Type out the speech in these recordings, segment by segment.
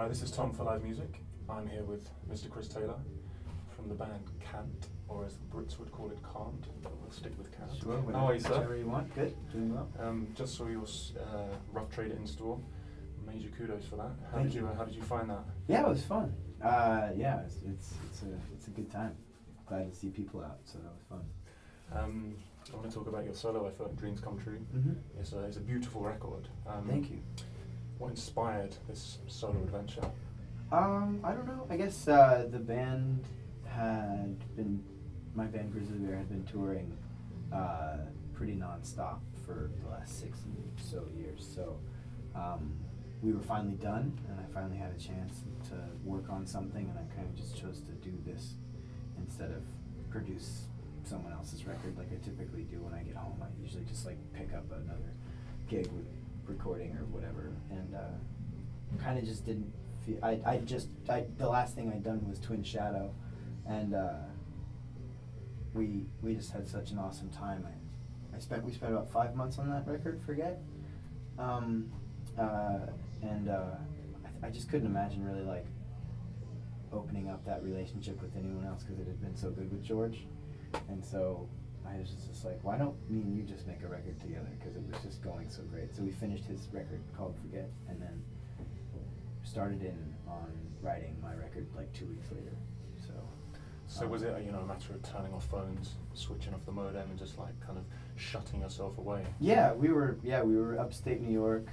Hi, this is Tom for Livemusic. I'm here with Mr. Chris Taylor from the band Cant, or as the Brits would call it, Cant, but we'll stick with Cant. Sure, how are you, sir? Whichever you want. Good, doing well. Just saw your Rough Trade in-store. Major kudos for that. How Thank did you? How did you find that? Yeah, it was fun. Yeah, it's a good time. Glad to see people out, so that was fun. I want to talk about your solo effort, Dreams Come True. Mm-hmm. It's a beautiful record. Thank you. What inspired this solo adventure? I don't know. I guess the band my band Grizzly Bear had been touring pretty non-stop for the last 6 or so years. So we were finally done, and I finally had a chance to work on something, and I kind of just chose to do this instead of produce someone else's record like I typically do when I get home. I usually just like pick up another gig with recording or whatever, and kind of just didn't feel. The last thing I'd done was Twin Shadow, and we just had such an awesome time. We spent about 5 months on that record, Forget, I just couldn't imagine really like opening up that relationship with anyone else because it had been so good with George, and so I was just like, why don't me and you just make a record together, because it was just going so great. So we finished his record called Forget, and then started on writing my record like 2 weeks later. So was it a matter of turning off phones, switching off the modem, and just like kind of shutting yourself away? Yeah, we were upstate New York.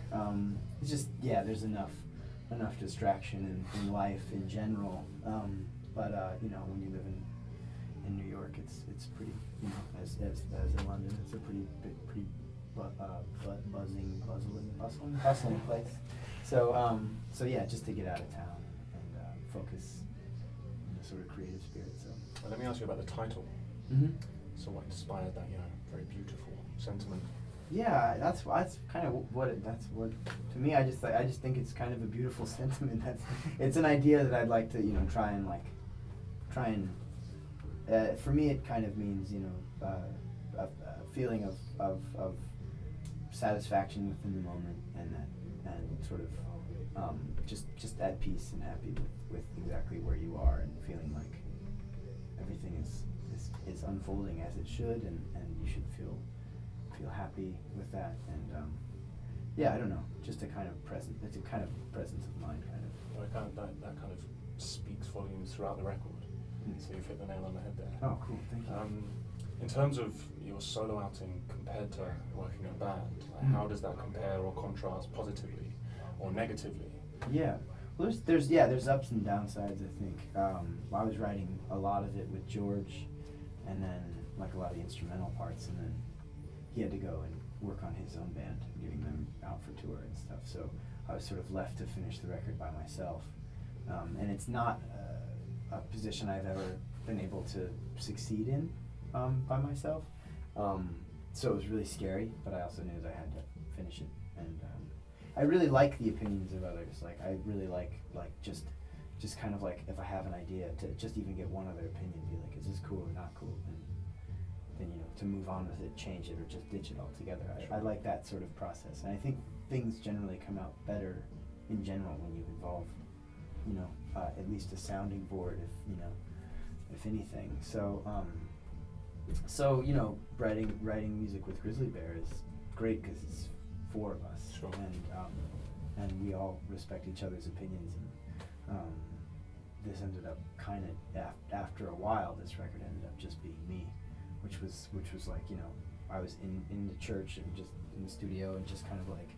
It's just there's enough distraction in life in general. But when you live in New York, it's pretty, as in London, it's a pretty bustling place. So yeah, just to get out of town and focus on the sort of creative spirit. So well, let me ask you about the title. Mm-hmm. So what inspired that very beautiful sentiment? Yeah, that's kind of what to me. I just think it's kind of a beautiful sentiment. It's an idea that I'd like to try and. For me, it kind of means a feeling of satisfaction within the moment, and sort of just at peace and happy with exactly where you are, and feeling like everything is unfolding as it should, and you should feel happy with that. And I don't know, just a kind of it's a kind of presence of mind, kind of. Well, that kind of speaks volumes throughout the record. So you've hit the nail on the head there. Oh, cool, thank you. In terms of your solo outing compared to working in a band, how does that compare or contrast positively or negatively? Yeah, well, there's ups and downsides, I think. I was writing a lot of it with George, and then like a lot of the instrumental parts, and then he had to go and work on his own band, getting them out for tour and stuff. So I was sort of left to finish the record by myself, and it's not a position I've ever been able to succeed in by myself. So it was really scary, but I also knew that I had to finish it. And I really like the opinions of others. Like I really like just kind of like, if I have an idea, to just even get one other opinion, be like, is this cool or not cool? And then to move on with it, change it, or just ditch it altogether. I like that sort of process, and I think things generally come out better in general when you involve at least a sounding board, if anything. So writing music with Grizzly Bear is great because it's 4 of us. Sure. And we all respect each other's opinions, and this ended up kind of after a while, this record ended up just being me, which was like, I was in the church and just in the studio, and just kind of like,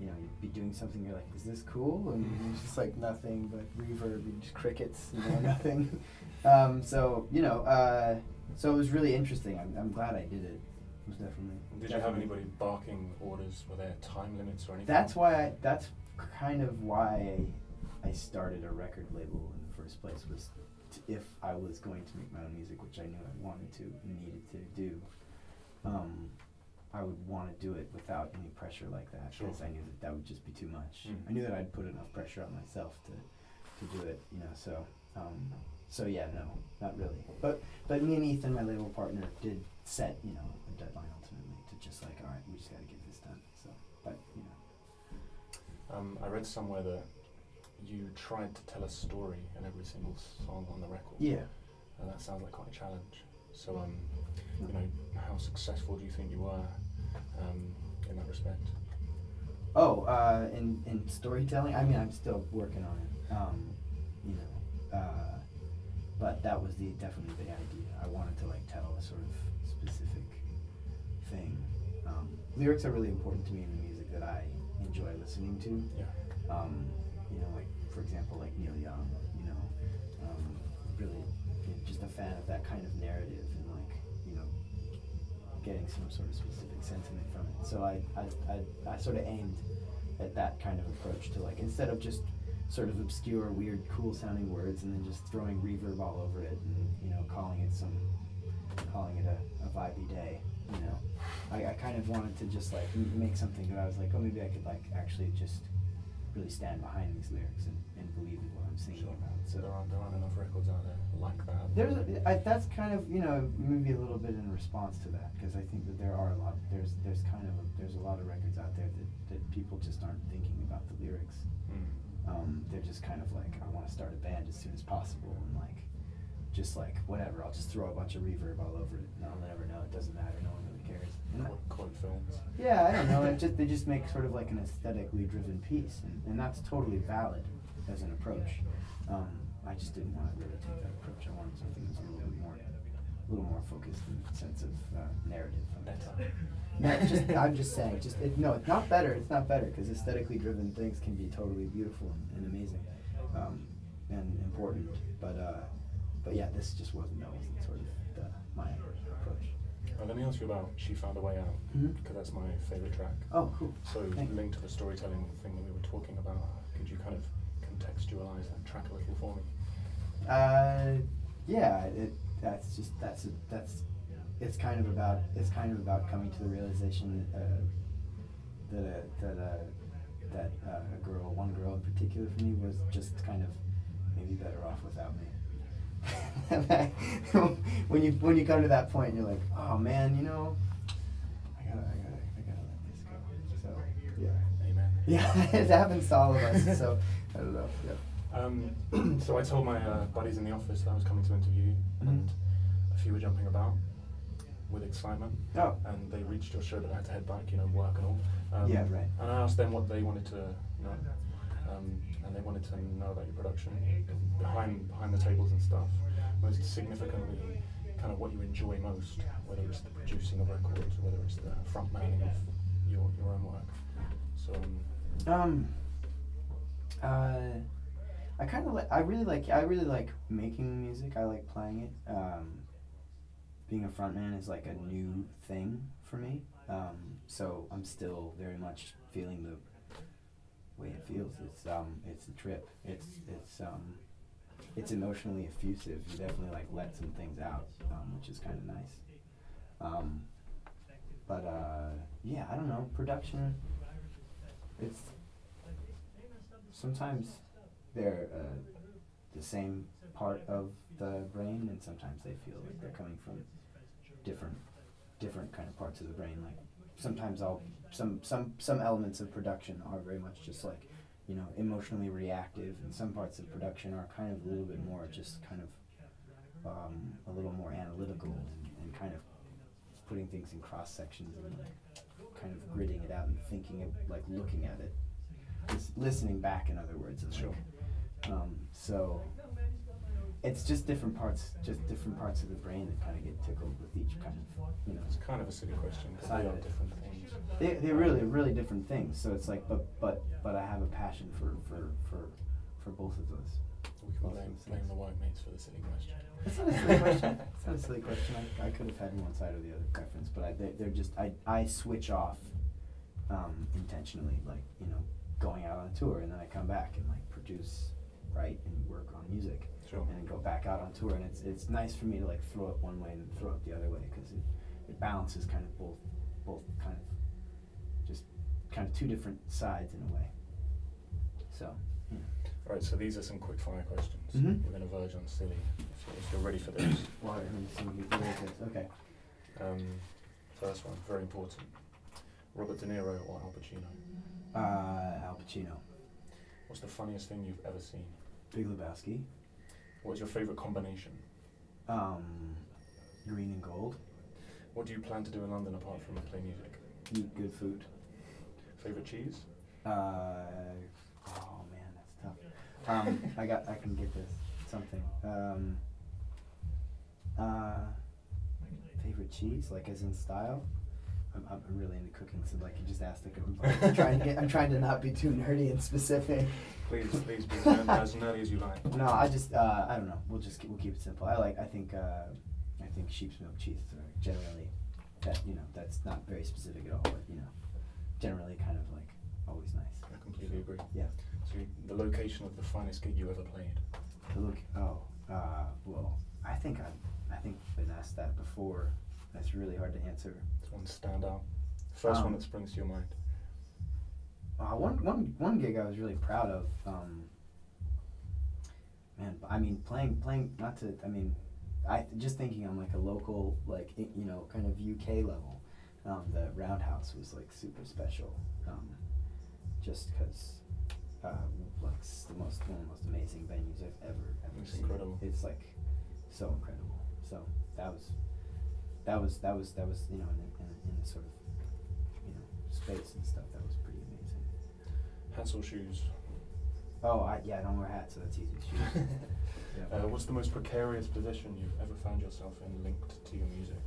you'd be doing something, you're like, is this cool? And it's just like nothing but reverb, just crickets, nothing. So it was really interesting. I'm glad I did it. It was definitely. Did you have anybody barking orders? Were there time limits or anything? That's kind of why I started a record label in the first place, was if I was going to make my own music, which I knew I wanted to and needed to do. I would want to do it without any pressure like that, because I knew that would just be too much. I knew that I'd put enough pressure on myself to do it, so yeah, no, not really. But me and Ethan, my label partner, did set, a deadline ultimately, to just like, all right, we just got to get this done. So, but I read somewhere that you tried to tell a story in every single song on the record. Yeah. And that sounds like quite a challenge. So, you know, how successful do you think you were in that respect? Oh, in storytelling, I mean, I'm still working on it. You know, but that was definitely the idea. I wanted to like tell a sort of specific thing. Lyrics are really important to me in the music that I enjoy listening to. Yeah. You know, like for example, like Neil Young. You know, really just a fan of that kind of narrative and like, you know, getting some sort of specific sentiment from it. So I sort of aimed at that kind of approach to like, instead of just sort of obscure, weird, cool sounding words and then just throwing reverb all over it and, you know, calling it a vibey day, you know. I kind of wanted to just like make something that I was like, oh, maybe I could like actually just really stand behind these lyrics and believe in what I'm singing about. So there aren't enough records out there like that. That's kind of, you know, maybe a little bit in response to that, because I think that there's a lot of records out there that people just aren't thinking about the lyrics. They're just kind of like, I want to start a band as soon as possible and like, just like whatever, I'll just throw a bunch of reverb all over it and I'll never know, it doesn't matter, no one really cares. Quote films. Yeah, I don't know. They just make sort of like an aesthetically driven piece, and that's totally valid as an approach. I just didn't want to really take that approach. I wanted something that's a little more focused in the sense of narrative. I'm just saying. It's not better. It's not better, because aesthetically driven things can be totally beautiful and amazing, and important. But yeah, this just wasn't sort of my approach. Let me ask you about She Found a Way Out, because that's my favourite track. Oh, cool. So linked to the storytelling thing that we were talking about, could you kind of contextualise that track a little for me? Yeah, it's kind of about coming to the realization that one girl in particular for me was just kind of maybe better off without me. when you come to that point, you're like, oh man, you know, I gotta let this go. So yeah. Amen. Yeah, it happens to all of us. So I don't know. Yeah. So I told my buddies in the office that I was coming to interview you, and a few were jumping about with excitement. Oh. And they reached your show, but I had to head back, you know, work and all. Yeah, right. And I asked them what they wanted to know. And they wanted to know about your production behind the tables and stuff. Most significantly, kind of what you enjoy most, whether it's the producing of records, whether it's the front manning of your own work. So I really like making music. I like playing it. Being a frontman is like a new thing for me. So I'm still very much feeling the way it feels. It's a trip. It's emotionally effusive. You definitely like let some things out, which is kind of nice. Yeah, I don't know. Production. It's sometimes they're the same part of the brain, and sometimes they feel like they're coming from different kind of parts of the brain. Like sometimes some elements of production are very much just like, you know, emotionally reactive, and some parts of production are kind of a little bit more just kind of a little more analytical and kind of putting things in cross sections and like kind of gritting it out and thinking of like looking at it, listening back, in other words. And, sure. So it's just different parts of the brain that kind of get tickled with each kind of, you know. It's kind of a silly question, because they are different things. They're really different things. So it's like, but I have a passion for both of those. We can blame the white mates for the silly question. It's not a silly question. It's not a silly question. I could have had one side or the other preference, but I switch off intentionally, like, you know, going out on a tour, and then I come back and like produce, write, and work on music. Sure. And then go back out on tour, and it's nice for me to like throw it one way and then throw it the other way, because it balances kind of both kind of just kind of two different sides in a way. So, yeah. Right, so these are some quick fire questions. Mhm. We're going to verge on silly, if you're ready for this. Well, let me see. Okay. First one, very important. Robert De Niro or Al Pacino? Al Pacino. What's the funniest thing you've ever seen? Big Lebowski. What's your favourite combination? Green and gold. What do you plan to do in London apart from play music? Eat good food. Favourite cheese? Oh man, that's tough. I can get this something. Favorite cheese, like as in style. I'm really into cooking, so like you just asked, like, I'm trying to not be too nerdy and specific. Please be as nerdy as you like. No, I don't know. We'll keep it simple. I think sheep's milk cheeses are generally that's not very specific at all, but generally kind of like always nice. I completely agree. Yeah. So the location of the finest gig you ever played? Well, I think I've been asked that before. That's really hard to answer. Does one stand out? First one that springs to your mind. One gig I was really proud of. Man, I mean, playing not to. I mean, just thinking on like a local, like kind of UK level. The Roundhouse was like super special. Just because, like one of the most amazing venues I've ever It's seen. incredible. It's like so incredible. So that was in the sort of space and stuff. That was pretty amazing. Hats or shoes? Oh, I don't wear hats, so that's easy. Shoes. Yeah. What's the most precarious position you've ever found yourself in linked to your music?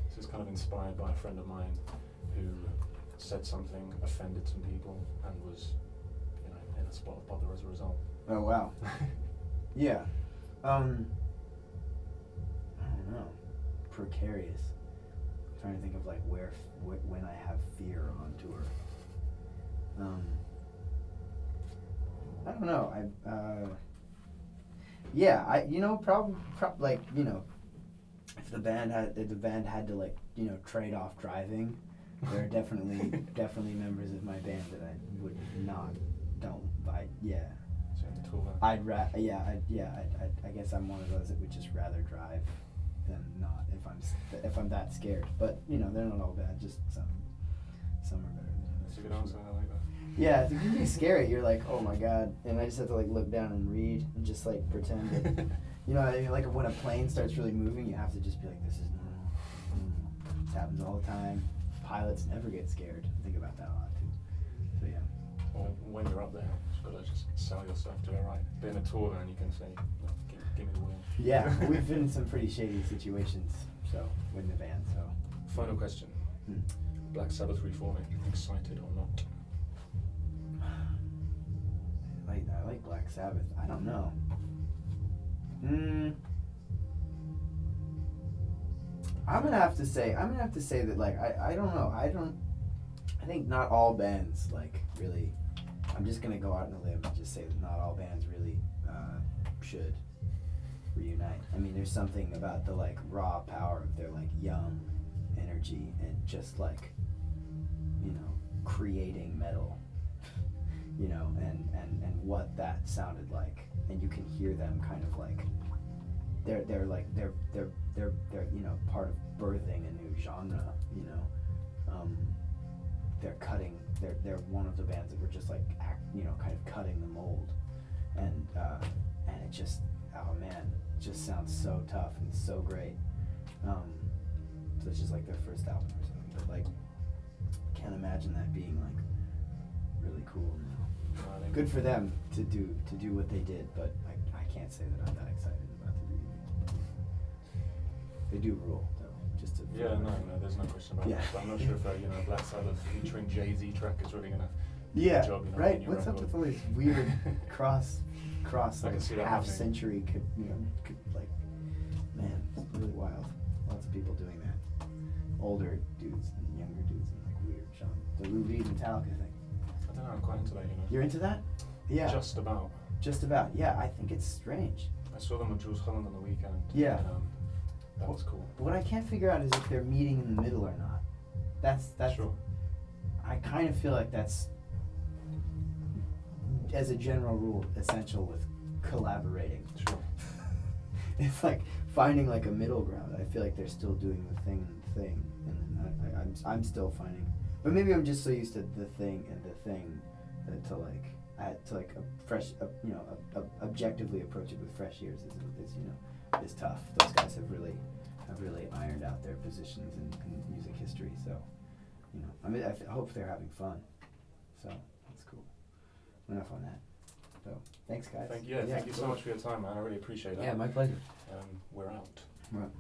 This is kind of inspired by a friend of mine who said something, offended some people, and was, in a spot of bother as a result. Oh wow. Yeah. I don't know. Precarious. I'm trying to think of like when I have fear on tour. I don't know. If the band had to like trade off driving, there are definitely members of my band that I would not yeah. So in the tour van. I guess I'm one of those that would just rather drive than not if I'm that scared. But they're not all bad. Just some are better than others. That's a good answer. I like that. Yeah, it can be scary. You're like, oh my god, and I just have to like look down and read and just like pretend that like when a plane starts really moving, you have to just be like, this is normal. This happens all the time. Pilots never get scared. Think about that a lot too. So yeah. Or when you're up there, you've got to just sell yourself to it, right? But in a tour van, you can say, give me the wheel. Yeah, we've been in some pretty shady situations, so with the van. So. Final question. Black Sabbath reforming, excited or not? I like Black Sabbath. I don't know. I'm gonna have to say that like I don't know. I think not all bands like really. I'm just gonna go out on a limb and just say that not all bands really should reunite. I mean, there's something about the like raw power of their like young energy and just like creating metal. And what that sounded like, and you can hear them kind of like they're part of birthing a new genre. They're one of the bands that were just like kind of cutting the mold, and it just it just sounds so tough and so great. So it's just like their first album or something, but like can't imagine that being like really cool now. Good for them to do what they did, but I can't say that I'm that excited about the reunion. They do rule, though. Just to there's no question about that. But I'm not sure if Black Sabbath featuring Jay-Z track is really gonna do the job. Right. What's up with all these weird cross like half century could like man, it's really wild. Lots of people doing that. Older dudes and younger dudes and like weird genre. The Lou Reed Metallica thing. I don't know, I'm quite into that, You're into that? Yeah. Just about. Yeah, I think it's strange. I saw them with Jules Holland on the weekend. Yeah. And, that was cool. But what I can't figure out is if they're meeting in the middle or not. That's Sure. I kind of feel like that's, as a general rule, essential with collaborating. Sure. it's like finding like a middle ground. I feel like they're still doing the thing, and then I'm still finding, but maybe I'm just so used to the thing that to like I had to like a fresh, objectively approach it with fresh ears is tough. Those guys have really ironed out their positions in music history. So, I mean, I hope they're having fun. So that's cool. Enough on that. So thanks, guys. Thank you so much for your time, man. I really appreciate it. Yeah, my pleasure. We're out. Right.